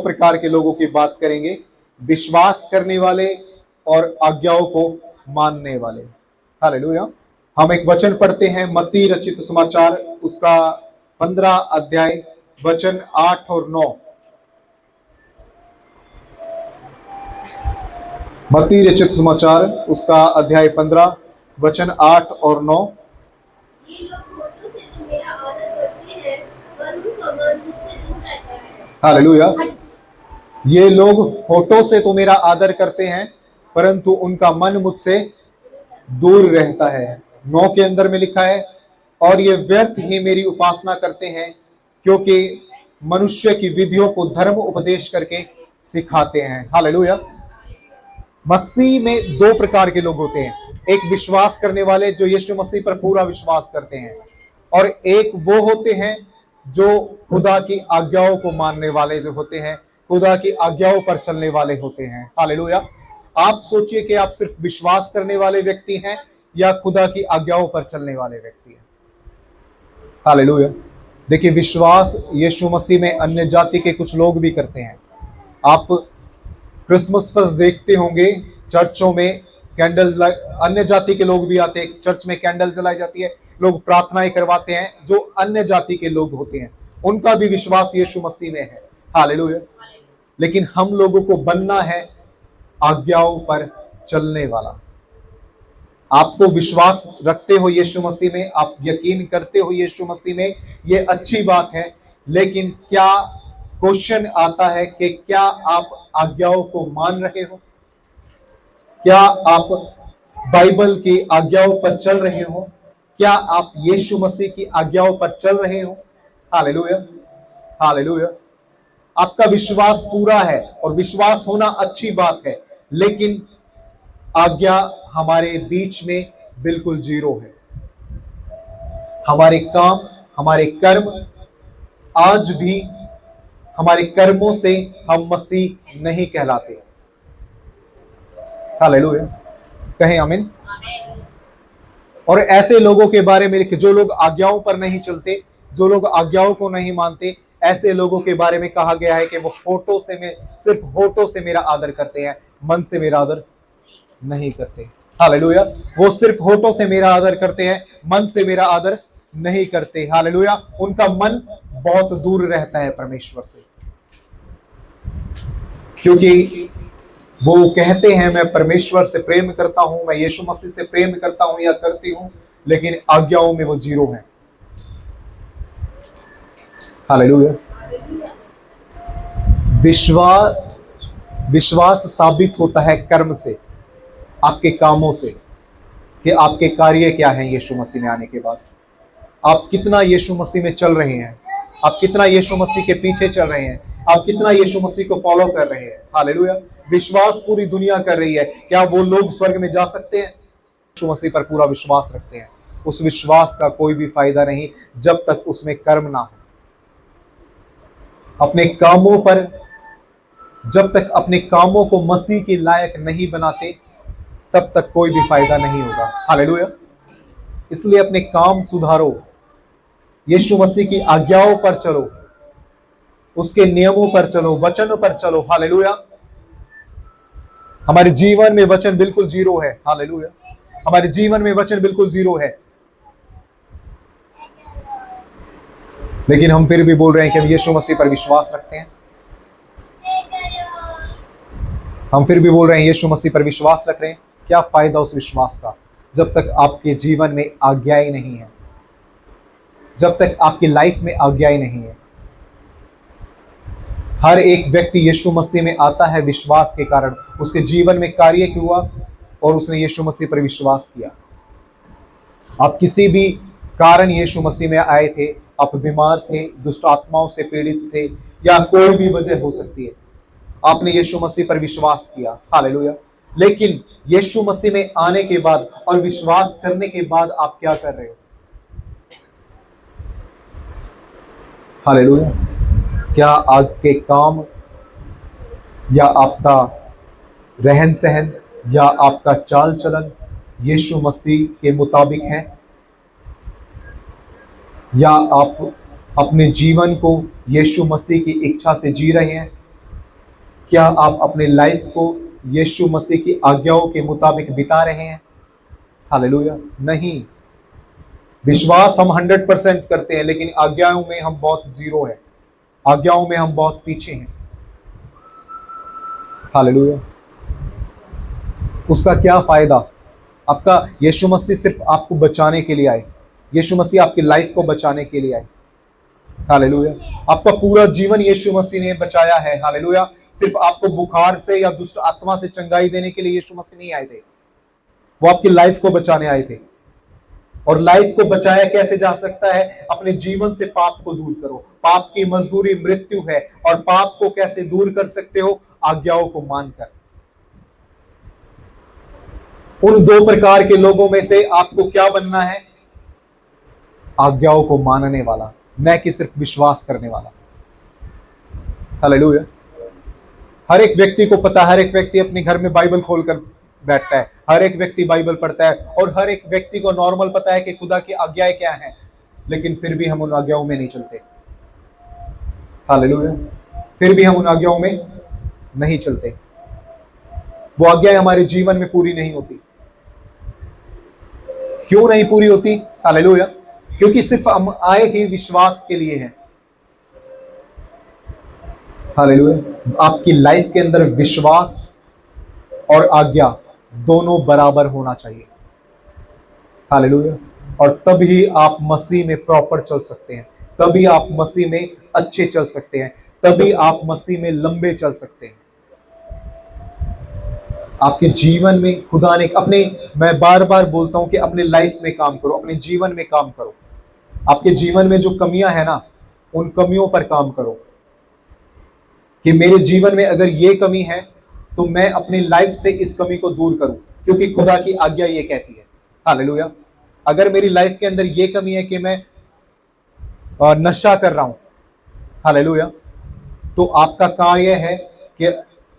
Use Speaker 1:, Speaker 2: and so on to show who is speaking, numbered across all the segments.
Speaker 1: प्रकार के लोगों की बात करेंगे, विश्वास करने वाले और आज्ञाओं को मानने वाले। हालेलुया। हम एक वचन पढ़ते हैं मत्ती रचित समाचार उसका 15 अध्याय वचन 8 और 9। मत्ती रचित समाचार उसका अध्याय 15 वचन 8 और 9। हालेलुया। ये लोग होठों से तो मेरा आदर करते हैं परंतु उनका मन मुझसे दूर रहता है। 9 के अंदर में लिखा है, और ये व्यर्थ ही मेरी उपासना करते हैं क्योंकि मनुष्य की विधियों को धर्म उपदेश करके सिखाते हैं। हालेलुया। मसीह में दो प्रकार के लोग होते हैं, एक विश्वास करने वाले जो यीशु मसीह पर पूरा विश्वास करते हैं, और एक वो होते हैं जो खुदा की आज्ञाओं को मानने वाले जो होते हैं, खुदा की आज्ञाओं पर चलने वाले होते हैं। हालेलुया। आप सोचिए कि आप सिर्फ विश्वास करने वाले व्यक्ति हैं या खुदा की आज्ञाओं पर चलने वाले व्यक्ति हैं। हालेलुया। देखिए, विश्वास यीशु मसीह में अन्य जाति के कुछ लोग भी करते हैं। आप क्रिसमस पर देखते होंगे चर्चों में कैंडल, अन्य जाति के लोग भी आते हैं, चर्च में कैंडल जलाई जाती है, लोग प्रार्थनाएं करवाते हैं। जो अन्य जाति के लोग होते हैं उनका भी विश्वास यीशु मसीह में है। हालेलुया। लेकिन हम लोगों को बनना है आज्ञाओं पर चलने वाला। आपको विश्वास रखते हो यीशु मसीह में, आप यकीन करते हो यीशु मसीह में, ये अच्छी बात है, लेकिन क्या क्वेश्चन आता है कि क्या आप आज्ञाओं को मान रहे हो? क्या आप बाइबल की आज्ञाओं पर चल रहे हो? क्या आप यीशु मसीह की आज्ञाओं पर चल रहे हो? हालेलुया। हालेलुया। आपका विश्वास पूरा है और विश्वास होना अच्छी बात है, लेकिन आज्ञा हमारे बीच में बिल्कुल जीरो है। हमारे काम, हमारे कर्म, आज भी हमारे कर्मों से हम मसीह नहीं कहलाते। हालेलुया। कहें आमीन। और ऐसे लोगों के बारे में लिखे जो लोग आज्ञाओं पर नहीं चलते, जो लोग आज्ञाओं को नहीं मानते, ऐसे लोगों के बारे में कहा गया है कि वो सिर्फ होठों से मेरा आदर करते हैं, मन से मेरा आदर नहीं करते। हालेलुया। वो सिर्फ होठों से मेरा आदर करते हैं, मन से मेरा आदर नहीं करते। हालेलुया। उनका मन बहुत दूर रहता है परमेश्वर से, क्योंकि वो कहते हैं मैं परमेश्वर से प्रेम करता हूं, मैं यीशु मसीह से प्रेम करता हूं या करती हूं, लेकिन आज्ञाओं में वो जीरो है। हालेलुया। विश्वास साबित होता है कर्म से, आपके कामों से, कि आपके कार्य क्या हैं। यीशु मसीह में आने के बाद आप कितना यीशु मसीह में चल रहे हैं, आप कितना यीशु मसीह के पीछे चल रहे हैं, आप कितना यीशु मसीह को फॉलो कर रहे हैं। हालेलुया। विश्वास पूरी दुनिया कर रही है, क्या वो लोग स्वर्ग में जा सकते हैं? यीशु मसीह पर पूरा विश्वास रखते हैं। उस विश्वास का कोई भी फायदा नहीं जब तक उसमें कर्म ना हो। अपने कामों पर, जब तक अपने कामों को मसीह के लायक नहीं बनाते, तब तक कोई भी फायदा नहीं होगा। हालेलुया। इसलिए अपने काम सुधारो, यीशु मसीह की आज्ञाओं पर चलो, उसके नियमों पर चलो, वचन पर चलो। हालेलुया। हमारे जीवन में वचन बिल्कुल जीरो है। हालेलुया। हमारे जीवन में वचन बिल्कुल जीरो है, लेकिन हम फिर भी बोल रहे हैं कि हम यीशु मसीह पर विश्वास रखते हैं। हम फिर भी बोल रहे हैं यीशु मसीह पर विश्वास रख रहे हैं। क्या फायदा उस विश्वास का जब तक आपके जीवन में आज्ञाएं नहीं है, जब तक आपकी लाइफ में आज्ञाएं नहीं है। हर एक व्यक्ति यीशु मसीह में आता है विश्वास के कारण, उसके जीवन में कार्य हुआ और उसने यीशु मसीह पर विश्वास किया। आप किसी भी कारण यीशु मसीह में आए थे, आप बीमार थे, दुष्ट आत्माओं से पीड़ित थे, या कोई भी वजह हो सकती है, आपने यीशु मसीह पर विश्वास किया। हालेलुया। लेकिन यीशु मसीह में आने के बाद और विश्वास करने के बाद आप क्या कर रहे हो? हालेलुया। क्या आपके काम या आपका रहन सहन या आपका चाल चलन यीशु मसीह के मुताबिक है, या आप अपने जीवन को यीशु मसीह की इच्छा से जी रहे हैं? क्या आप अपने लाइफ को यीशु मसीह की आज्ञाओं के मुताबिक बिता रहे हैं? हालेलुया। नहीं, विश्वास हम 100% करते हैं, लेकिन आज्ञाओं में हम बहुत जीरो है, आज्ञाओं में हम बहुत पीछे हैं। हालेलुया। उसका क्या फायदा? आपका यीशु मसीह सिर्फ आपको बचाने के लिए आए, यीशु मसीह आपकी लाइफ को बचाने के लिए आए। हालेलुया। आपका पूरा जीवन यीशु मसीह ने बचाया है। हालेलुया। सिर्फ आपको बुखार से या दुष्ट आत्मा से चंगाई देने के लिए यीशु मसीह नहीं आए थे, वो आपकी लाइफ को बचाने आए थे। और लाइफ को बचाया कैसे जा सकता है? अपने जीवन से पाप को दूर करो। पाप की मजदूरी मृत्यु है, और पाप को कैसे दूर कर सकते हो? आज्ञाओं को मानकर। उन दो प्रकार के लोगों में से आपको क्या बनना है? आज्ञाओं को मानने वाला, न कि सिर्फ विश्वास करने वाला। हालेलुया। हर एक व्यक्ति को पता है, हर एक व्यक्ति अपने घर में बाइबल खोलकर बैठता है, हर एक व्यक्ति बाइबल पढ़ता है, और हर एक व्यक्ति को नॉर्मल पता है कि खुदा की आज्ञाएं क्या हैं, लेकिन फिर भी हम उन आज्ञाओं में नहीं चलते। हालेलुया। फिर भी हम उन आज्ञाओं में नहीं चलते, वो आज्ञाएं हमारे जीवन में पूरी नहीं होती। क्यों नहीं पूरी होती? हालेलुया। क्योंकि सिर्फ हम आए ही विश्वास के लिए हैं। हालेलुया। आपकी लाइफ के अंदर विश्वास और आज्ञा दोनों बराबर होना चाहिए। हालेलुया। और तभी आप मसीह में प्रॉपर चल सकते हैं, तभी आप मसीह में अच्छे चल सकते हैं, तभी आप मसीह में लंबे चल सकते हैं। आपके जीवन में खुदा ने अपने, मैं बार बार बोलता हूं कि अपने लाइफ में काम करो, अपने जीवन में काम करो। आपके जीवन में जो कमियां है ना, उन कमियों पर काम करो कि मेरे जीवन में अगर ये कमी है तो मैं अपनी लाइफ से इस कमी को दूर करूं, क्योंकि खुदा की आज्ञा ये कहती है। हालेलुया। अगर मेरी लाइफ के अंदर ये कमी है कि मैं नशा कर रहा हूं, हालेलुया, तो आपका कार्य है कि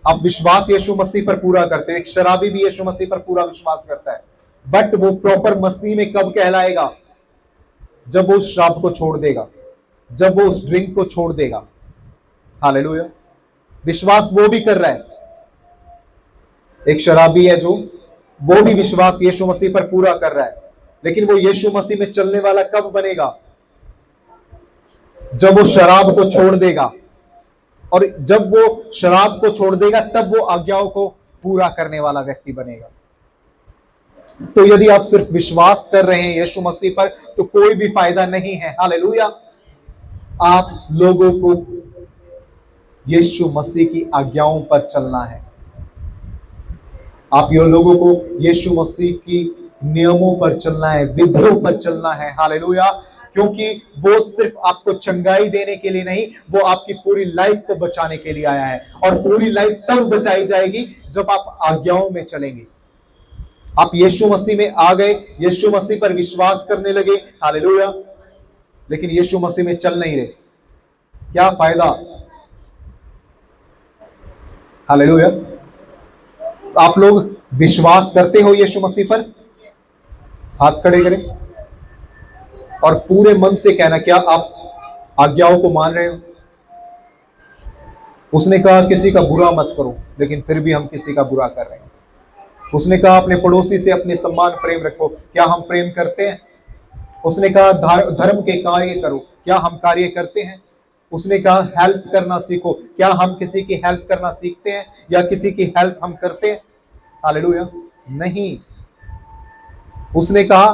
Speaker 1: आप विश्वास यीशु मसीह पर पूरा करते हो। एक शराबी भी यीशु मसीह पर पूरा विश्वास करता है, बट वो प्रॉपर मसीह में कब कहलाएगा? जब वो उस शराब को छोड़ देगा, जब वो उस ड्रिंक को छोड़ देगा। हालेलुया। विश्वास वो भी कर रहा है, एक शराबी है जो, वो भी विश्वास यीशु मसीह पर पूरा कर रहा है, लेकिन वो यीशु मसीह में चलने वाला कब बनेगा? जब वो शराब को छोड़ देगा, और जब वो शराब को छोड़ देगा तब वो आज्ञाओं को पूरा करने वाला व्यक्ति बनेगा। तो यदि आप सिर्फ विश्वास कर रहे हैं यीशु मसीह पर, तो कोई भी फायदा नहीं है। हालेलुया। आप लोगों को यीशु मसीह की आज्ञाओं पर चलना है, आप ये लोगों को यीशु मसीह की नियमों पर चलना है, विधियों पर चलना है। हालेलुया। क्योंकि वो सिर्फ आपको चंगाई देने के लिए नहीं, वो आपकी पूरी लाइफ को बचाने के लिए आया है, और पूरी लाइफ तब बचाई जाएगी जब आप आज्ञाओं में चलेंगे। आप यीशु मसीह में आ गए, यीशु मसीह पर विश्वास करने लगे, हालेलुया, लेकिन यीशु मसीह में चल नहीं रहे, क्या फायदा? हालेलुया। आप लोग विश्वास करते हो यीशु मसीह पर? हाथ खड़े करें और पूरे मन से कहना, क्या आप आज्ञाओं को मान रहे हो? उसने कहा किसी का बुरा मत करो, लेकिन फिर भी हम किसी का बुरा कर रहे हैं। उसने कहा अपने पड़ोसी से अपने सम्मान प्रेम रखो, क्या हम प्रेम करते हैं? उसने कहा धर्म के कार्य करो, क्या हम कार्य करते हैं? उसने कहा हेल्प करना सीखो, क्या हम किसी की हेल्प करना सीखते हैं या किसी की हेल्प हम करते हैं? हालेलुया। नहीं। उसने कहा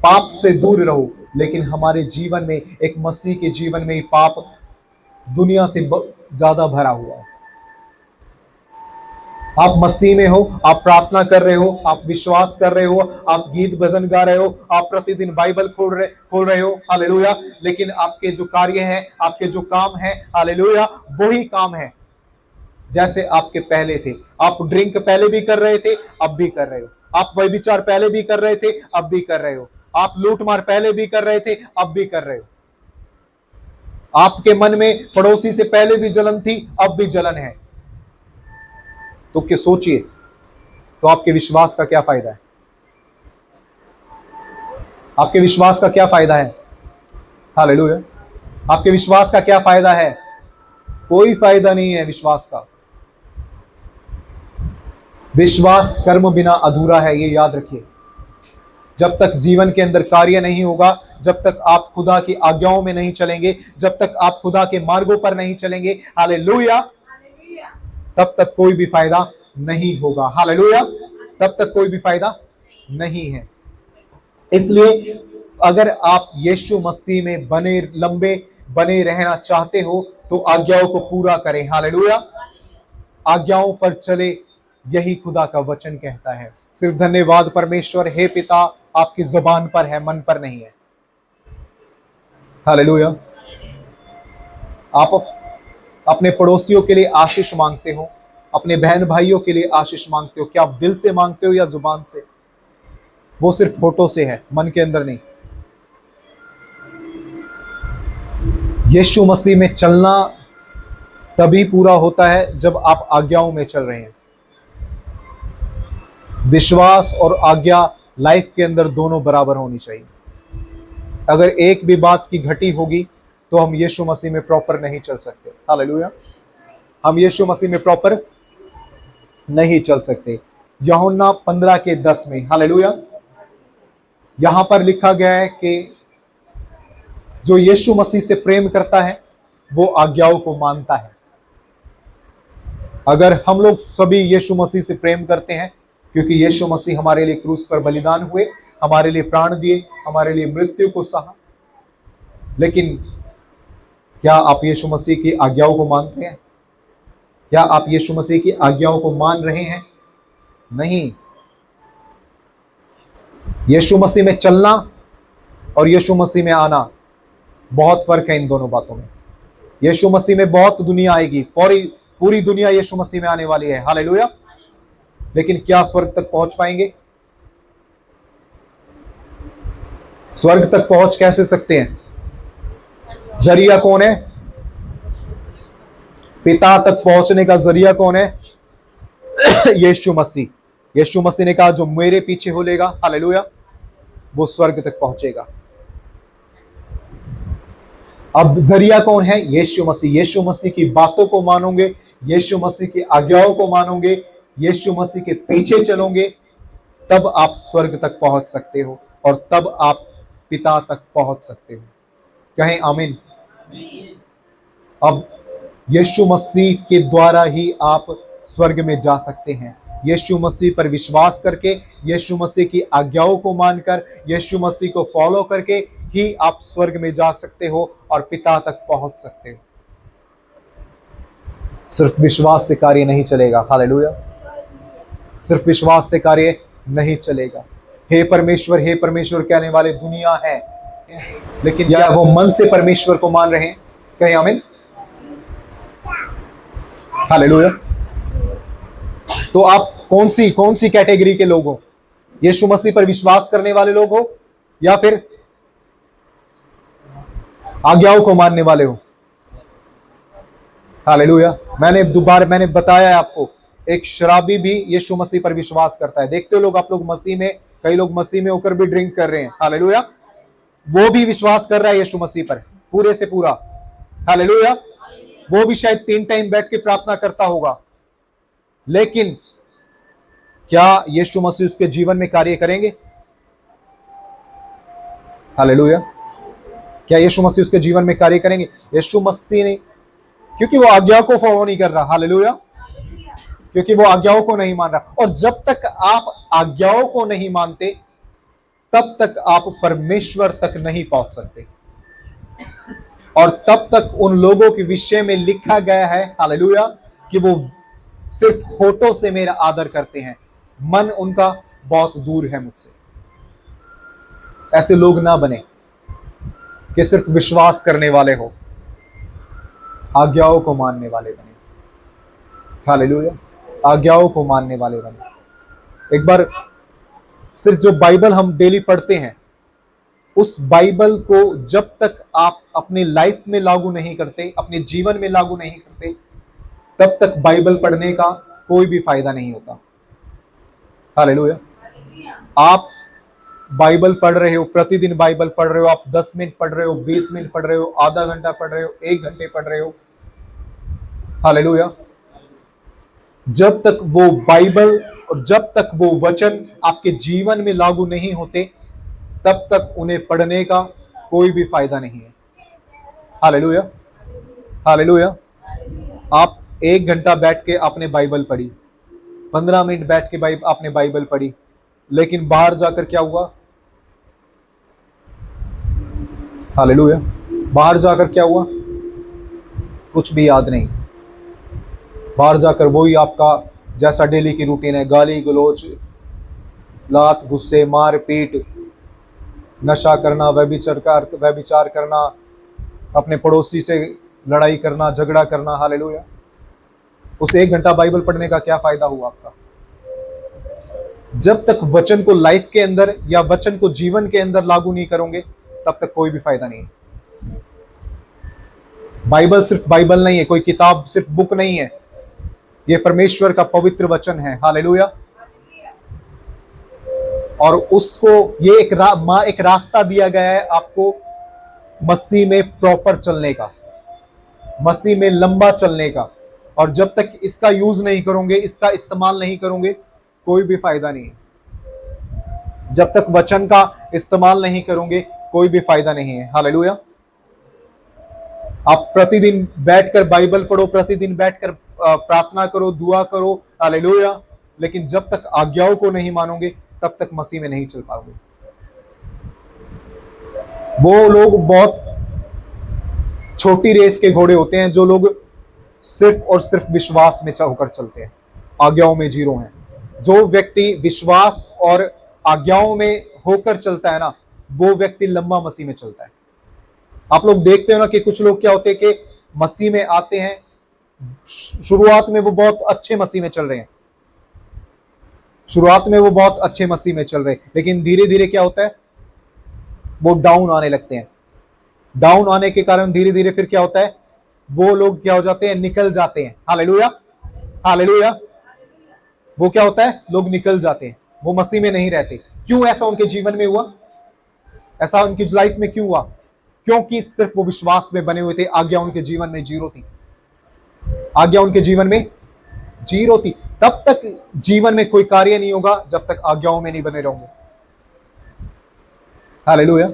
Speaker 1: पाप से दूर रहो, लेकिन हमारे जीवन में, एक मसीह के जीवन में ही पाप दुनिया से ज्यादा भरा हुआ है। आप मसीह में हो, आप प्रार्थना कर रहे हो, आप विश्वास कर रहे हो, आप गीत भजन गा रहे हो, आप प्रतिदिन बाइबल खोल रहे हो, हालेलुया, लेकिन आपके जो कार्य है, आपके जो काम है, हालेलुया, वही काम है जैसे आपके पहले थे। आप ड्रिंक पहले भी कर रहे थे, अब भी कर रहे हो। आप व्यभिचार पहले भी कर रहे थे, अब भी कर रहे हो। आप लूटमार पहले भी कर रहे थे, अब भी कर रहे हो। आपके मन में पड़ोसी से पहले भी जलन थी, अब भी जलन है। तो क्या सोचिए, तो आपके विश्वास का क्या फायदा है? आपके विश्वास का क्या फायदा है? हालेलुया। आपके विश्वास का क्या फायदा है? कोई फायदा नहीं है विश्वास का। विश्वास कर्म बिना अधूरा है, ये याद रखिए। जब तक जीवन के अंदर कार्य नहीं होगा, जब तक आप खुदा की आज्ञाओं में नहीं चलेंगे, जब तक आप खुदा के मार्गों पर नहीं चलेंगे, हालेलुया, तब तक कोई भी फायदा नहीं होगा। हालेलुया, तब तक कोई भी फायदा नहीं है। इसलिए अगर आप यीशु मसीह में बने रहना चाहते हो तो आज्ञाओं को पूरा करें। हालेलुया, आज्ञाओं पर चले, यही खुदा का वचन कहता है। सिर्फ धन्यवाद परमेश्वर, हे पिता, आपकी जुबान पर है, मन पर नहीं है। हालेलुया। आप अपने पड़ोसियों के लिए आशीष मांगते हो, अपने बहन भाइयों के लिए आशीष मांगते हो, क्या आप दिल से मांगते हो या जुबान से? वो सिर्फ फोटो से है, मन के अंदर नहीं। यीशु मसीह में चलना तभी पूरा होता है जब आप आज्ञाओं में चल रहे हैं। विश्वास और आज्ञा लाइफ के अंदर दोनों बराबर होनी चाहिए। अगर एक भी बात की घटी होगी तो हम यीशु मसीह में प्रॉपर नहीं चल सकते। हालेलुया, हम यीशु मसीह में प्रॉपर नहीं चल सकते। यूहन्ना 15:10 में, हालेलुया, यहां पर लिखा गया है कि जो यीशु मसीह से प्रेम करता है वो आज्ञाओं को मानता है। अगर हम लोग सभी यीशु मसीह से प्रेम करते हैं, क्योंकि यीशु मसीह हमारे लिए क्रूस पर बलिदान हुए, हमारे लिए प्राण दिए, हमारे लिए मृत्यु को सहा, लेकिन क्या आप यीशु मसीह की आज्ञाओं को मानते हैं? क्या आप यीशु मसीह की आज्ञाओं को मान रहे हैं? नहीं। यीशु मसीह में चलना और यीशु मसीह में आना, बहुत फर्क है इन दोनों बातों में। यीशु मसीह में बहुत दुनिया आएगी, पूरी दुनिया यीशु मसीह में आने वाली है। हालेलुया, लेकिन क्या स्वर्ग तक पहुंच पाएंगे? स्वर्ग तक पहुंच कैसे सकते हैं? जरिया कौन है? पिता तक पहुंचने का जरिया कौन है? यीशु मसीह। यीशु मसीह ने कहा जो मेरे पीछे हो लेगा, हालेलुया, वो स्वर्ग तक पहुंचेगा। अब जरिया कौन है? यीशु मसीह। यीशु मसीह की बातों को मानोगे, यीशु मसीह की आज्ञाओं को मानोगे, यीशु मसीह के पीछे चलोगे, तब आप स्वर्ग तक पहुंच सकते हो और तब आप पिता तक पहुंच सकते हो। कहें आमीन। अब यीशु मसीह के द्वारा ही आप स्वर्ग में जा सकते हैं। यीशु मसीह पर विश्वास करके, यीशु मसीह की आज्ञाओं को मानकर, यीशु मसीह को फॉलो करके ही आप स्वर्ग में जा सकते हो और पिता तक पहुंच सकते हो। सिर्फ विश्वास से कार्य नहीं चलेगा। हालेलुया, सिर्फ विश्वास से कार्य नहीं चलेगा। हे परमेश्वर कहने वाले दुनिया है, लेकिन क्या वो मन से परमेश्वर को मान रहे हैं? कहें आमीन। हालेलुया। तो आप कौन सी कैटेगरी के लोग हो? यीशु मसीह पर विश्वास करने वाले लोग हो या फिर आज्ञाओं को मानने वाले हो? हालेलुया। मैंने बताया आपको, एक शराबी भी यीशु मसीह पर विश्वास करता है। देखते हो लोग, आप लोग मसीह में, कई लोग मसीह में होकर भी ड्रिंक कर रहे हैं। हालेलुया, वो भी विश्वास कर रहा है यीशु मसीह पर पूरे से पूरा। हालेलुया, वो भी शायद 3 टाइम बैठ के प्रार्थना करता होगा, लेकिन क्या यीशु मसीह उसके जीवन में कार्य करेंगे? हालेलुया, क्या यीशु मसीह उसके जीवन में कार्य करेंगे? यीशु मसीह ने, क्योंकि वो आज्ञा को फॉलो नहीं कर रहा। हालेलुया, क्योंकि वो आज्ञाओं को नहीं मान रहा। और जब तक आप आज्ञाओं को नहीं मानते, तब तक आप परमेश्वर तक नहीं पहुंच सकते। और तब तक उन लोगों के विषय में लिखा गया है, हालेलुया, कि वो सिर्फ होठों से मेरा आदर करते हैं, मन उनका बहुत दूर है मुझसे। ऐसे लोग ना बने कि सिर्फ विश्वास करने वाले हो, आज्ञाओं को मानने वाले बने। हालेलुया, आज्ञाओं को मानने वाले बने। एक बार सिर्फ जो बाइबल हम डेली पढ़ते हैं, उस बाइबल को जब तक आप अपनी लाइफ में लागू नहीं करते, अपने जीवन में लागू नहीं करते, तब तक बाइबल पढ़ने का कोई भी फायदा नहीं होता। हालेलुया, आप बाइबल पढ़ रहे हो, प्रतिदिन बाइबल पढ़ रहे हो, आप 10 मिनट पढ़ रहे हो, 20 मिनट पढ़ रहे हो, आधा घंटा पढ़ रहे हो, 1 घंटे पढ़ रहे हो, हालेलुया, जब तक वो बाइबल और जब तक वो वचन आपके जीवन में लागू नहीं होते, तब तक उन्हें पढ़ने का कोई भी फायदा नहीं है। Hallelujah, hallelujah. आप 1 घंटा बैठ के आपने बाइबल पढ़ी, 15 मिनट बैठ के आपने बाइबल पढ़ी, लेकिन बाहर जाकर क्या हुआ? हालेलुया। बाहर जाकर क्या हुआ? कुछ भी याद नहीं। बाहर जाकर वही आपका जैसा डेली की रूटीन है, गाली गलोच, लात गुस्से, मार पीट, नशा करना, व्यभिचार करना, अपने पड़ोसी से लड़ाई करना, झगड़ा करना। हालेलुया। उस 1 घंटा बाइबल पढ़ने का क्या फायदा हुआ आपका? जब तक वचन को लाइफ के अंदर या वचन को जीवन के अंदर लागू नहीं करोगे, तब तक कोई भी फायदा नहीं है। बाइबल सिर्फ बाइबल नहीं है, कोई किताब सिर्फ बुक नहीं है, ये परमेश्वर का पवित्र वचन है। हालेलुया। और उसको ये एक रास्ता दिया गया है आपको मसीह में प्रॉपर चलने का, मसीह में लंबा चलने का। और जब तक इसका यूज नहीं करोगे, इसका इस्तेमाल नहीं करोगे, कोई भी फायदा नहीं है। जब तक वचन का इस्तेमाल नहीं करोगे, कोई भी फायदा नहीं है। हालेलुया। आप प्रतिदिन बैठकर बाइबल पढ़ो, प्रतिदिन बैठकर प्रार्थना करो, दुआ करो। हालेलुया। लेकिन जब तक आज्ञाओं को नहीं मानोगे, तब तक मसीह में नहीं चल पाओगे। वो लोग बहुत छोटी रेस के घोड़े होते हैं जो लोग सिर्फ और सिर्फ विश्वास में होकर चलते हैं, आज्ञाओं में जीरो हैं। जो व्यक्ति विश्वास और आज्ञाओं में होकर चलता है ना, वो व्यक्ति लंबा मसीह में चलता है। आप लोग देखते हो ना कि कुछ लोग क्या होते हैं कि मसीह में आते हैं, शुरुआत में वो बहुत अच्छे मसीह में चल रहे हैं, शुरुआत में वो बहुत अच्छे मसीह में चल रहे हैं, लेकिन धीरे धीरे क्या होता है, वो डाउन आने लगते हैं। डाउन आने के कारण धीरे धीरे फिर क्या होता है, वो लोग क्या हो जाते हैं, निकल जाते हैं। Hallelujah, hallelujah. वो क्या होता है, लोग निकल जाते हैं, वो मसीह में नहीं रहते। क्यों ऐसा उनके जीवन में हुआ? ऐसा उनकी लाइफ में क्यों हुआ? क्योंकि सिर्फ वो विश्वास में बने हुए थे, आज्ञा उनके जीवन में जीरो थी, आज्ञा उनके जीवन में जीरो थी। तब तक जीवन में कोई कार्य नहीं होगा जब तक आज्ञाओं में नहीं बने रहोगे। हालेलुया।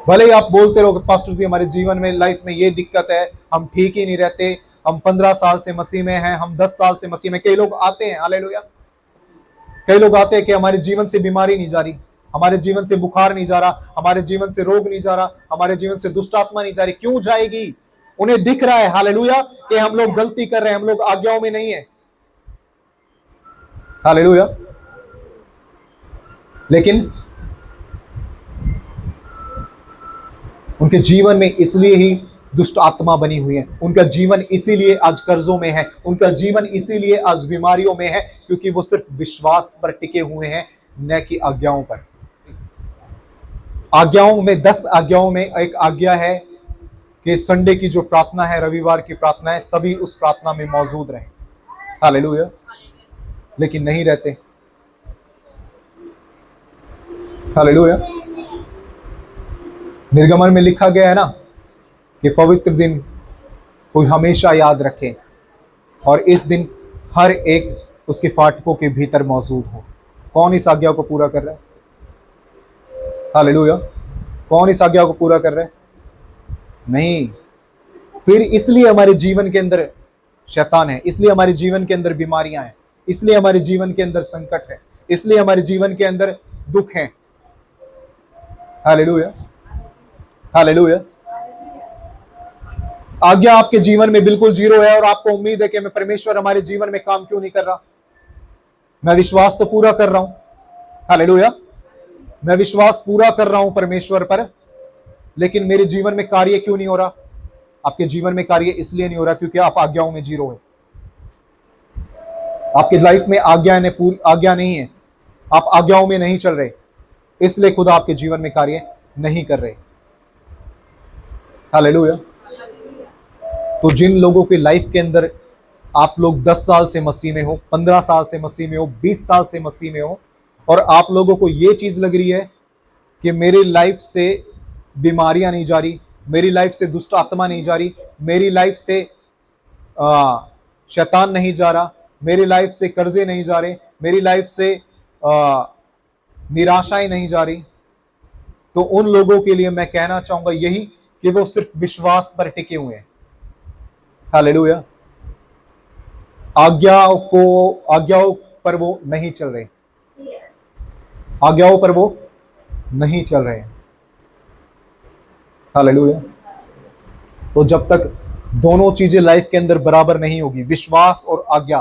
Speaker 1: भले ही आप बोलते रहो पास्टर जी हमारे जीवन में लाइफ में ये दिक्कत है, हम ठीक ही नहीं रहते, हम 15 साल से मसीह में हैं, हम 10 साल से मसीह में। कई लोग आते हैं, हालेलुया, कई लोग आते हैं कि हमारे जीवन से बीमारी नहीं जा रही, हमारे जीवन से बुखार नहीं जा रहा, हमारे जीवन से रोग नहीं जा रहा, हमारे जीवन से दुष्ट आत्मा नहीं जा रही। क्यों जाएगी? उन्हें दिख रहा है, हालेलुया, कि हम लोग गलती कर रहे हैं, हम लोग आज्ञाओं में नहीं है। हालेलुया। लेकिन उनके जीवन में इसलिए ही दुष्ट आत्मा बनी हुई है, उनका जीवन इसीलिए आज कर्जों में है, उनका जीवन इसीलिए आज बीमारियों में है, क्योंकि वो सिर्फ विश्वास पर टिके हुए हैं, न कि आज्ञाओं पर। आज्ञाओं में 10 आज्ञाओं में एक आज्ञा है कि संडे की जो प्रार्थना है, रविवार की प्रार्थना है, सभी उस प्रार्थना में मौजूद रहें। हालेलुया। लेकिन नहीं रहते। हालेलुया। निर्गमन में लिखा गया है ना कि पवित्र दिन कोई हमेशा याद रखे और इस दिन हर एक उसके फाटकों के भीतर मौजूद हो। कौन इस आज्ञा को पूरा कर रहा है? हालेलुया। कौन इस आज्ञा को पूरा कर रहा है? नहीं। फिर इसलिए हमारे जीवन के अंदर शैतान है, इसलिए हमारे जीवन के अंदर बीमारियां हैं, इसलिए हमारे जीवन के अंदर संकट है, इसलिए हमारे जीवन के अंदर दुख है। Hallelujah, hallelujah. आज्ञा आपके जीवन में बिल्कुल जीरो है और आपको उम्मीद है कि मैं परमेश्वर हमारे जीवन में काम क्यों नहीं कर रहा? मैं विश्वास तो पूरा कर रहा हूं, हालेलुया, मैं विश्वास पूरा कर रहा हूं परमेश्वर पर, लेकिन मेरे जीवन में कार्य क्यों नहीं हो रहा? आपके जीवन में कार्य इसलिए नहीं हो रहा क्योंकि आप आज्ञाओं में जीरो है। आपकी लाइफ में आज्ञा नहीं है, आप आज्ञाओं में नहीं चल रहे, इसलिए खुदा आपके जीवन में कार्य नहीं कर रहे। हालेलुया। तो जिन लोगों की लाइफ के अंदर आप लोग 10 साल से मसीह में हो, 15 साल से मसीह में हो, 20 साल से मसीह में हो, और आप लोगों को ये चीज लग रही है कि मेरी लाइफ से बीमारियां नहीं जा रही, मेरी लाइफ से दुष्ट आत्मा नहीं जा रही, मेरी लाइफ से शैतान नहीं जा रहा, मेरी लाइफ से कर्जे नहीं जा रहे, मेरी लाइफ से निराशाएं नहीं जा रही, तो उन लोगों के लिए मैं कहना चाहूंगा यही कि वो सिर्फ विश्वास पर टिके हुए हैं। हालेलुया। आज्ञाओं पर वो नहीं चल रहे, आज्ञाओं पर वो नहीं चल रहे हैं। हालेलुया। तो जब तक दोनों चीजें लाइफ के अंदर बराबर नहीं होगी, विश्वास और आज्ञा,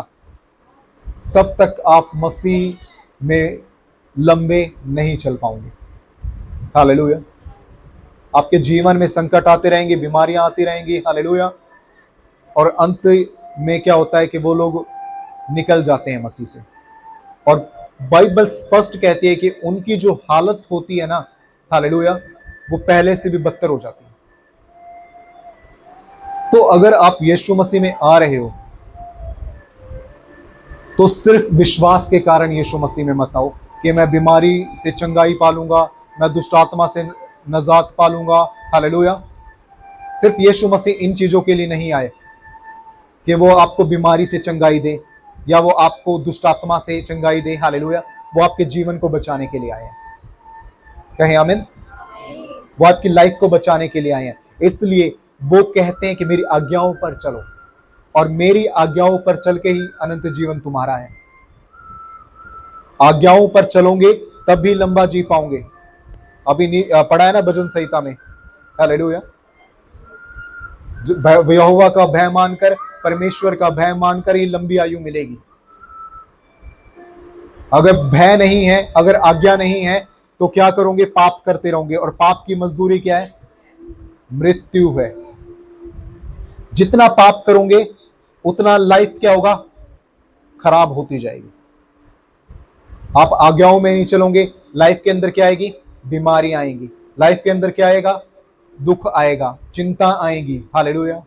Speaker 1: तब तक आप मसीह में लंबे नहीं चल पाओगे। हालेलुया। आपके जीवन में संकट आते रहेंगे, बीमारियां आती रहेंगी। हालेलुया। और अंत में क्या होता है कि वो लोग निकल जाते हैं मसीह से। और बाइबल स्पष्ट कहती है कि उनकी जो हालत होती है ना, हालेलुया, वो पहले से भी बदतर हो जाती है। तो अगर आप यीशु मसीह में आ रहे हो तो सिर्फ विश्वास के कारण यीशु मसीह में मत आओ कि मैं बीमारी से चंगाई पालूंगा, मैं दुष्ट आत्मा से नजात पालूंगा। हालेलुया। सिर्फ यीशु मसीह इन चीजों के लिए नहीं आए कि वो आपको बीमारी से चंगाई दे या वो आपको दुष्ट आत्मा से चंगाई दे। हालेलुया। वो आपके जीवन को बचाने के लिए आए हैं। कहें आमीन। वो आपकी लाइफ को बचाने के लिए आए हैं। इसलिए वो कहते हैं कि मेरी आज्ञाओं पर चलो, और मेरी आज्ञाओं पर चल के ही अनंत जीवन तुम्हारा है। आज्ञाओं पर चलोगे तब भी लंबा जी पाओगे। अभी पढ़ा है ना भजन संहिता में, हालेलुया, यहोवा का भय मानकर, परमेश्वर का भय मानकर ही लंबी आयु मिलेगी। अगर भय नहीं है, अगर आज्ञा नहीं है, तो क्या करोगे? पाप करते रहोगे, और पाप की मजदूरी क्या है? मृत्यु है। जितना पाप करोगे उतना लाइफ क्या होगा? खराब होती जाएगी। आप आज्ञाओं में नहीं चलोगे, लाइफ के अंदर क्या आएगी? बीमारी आएगी। लाइफ के अंदर क्या आएगा? दुख आएगा, चिंता आएगी। हालेलुया।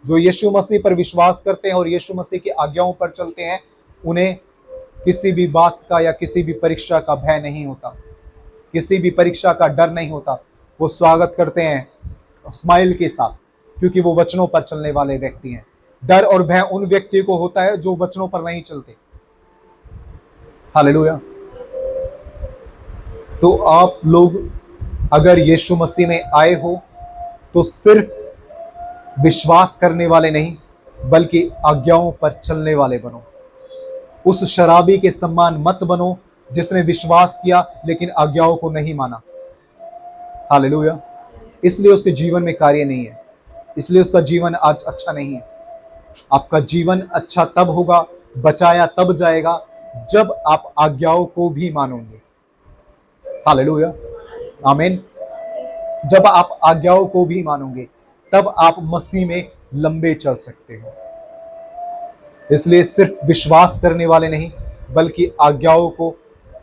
Speaker 1: जो यीशु मसीह पर विश्वास करते हैं और यीशु मसीह की आज्ञाओं पर चलते हैं, उन्हें किसी भी बात का या किसी भी परीक्षा का भय नहीं होता, किसी भी परीक्षा का डर नहीं होता। वो स्वागत करते हैं स्माइल के साथ, क्योंकि वो वचनों पर चलने वाले व्यक्ति हैं। डर और भय उन व्यक्तियों को होता है जो वचनों पर नहीं चलते। हालेलुया। तो आप लोग अगर यीशु मसीह में आए हो तो सिर्फ विश्वास करने वाले नहीं, बल्कि आज्ञाओं पर चलने वाले बनो। उस शराबी के समान मत बनो जिसने विश्वास किया लेकिन आज्ञाओं को नहीं माना। हालेलुया। इसलिए उसके जीवन में कार्य नहीं है, इसलिए उसका जीवन आज अच्छा नहीं है। आपका जीवन अच्छा तब होगा, बचाया तब जाएगा, जब आप आज्ञाओं को भी मानोगे। हालेलुया, आमीन। जब आप आज्ञाओं को भी मानोगे तब आप मसीह में लंबे चल सकते हो। इसलिए सिर्फ विश्वास करने वाले नहीं, बल्कि आज्ञाओं को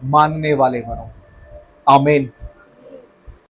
Speaker 1: मानने वाले बनो। आमीन।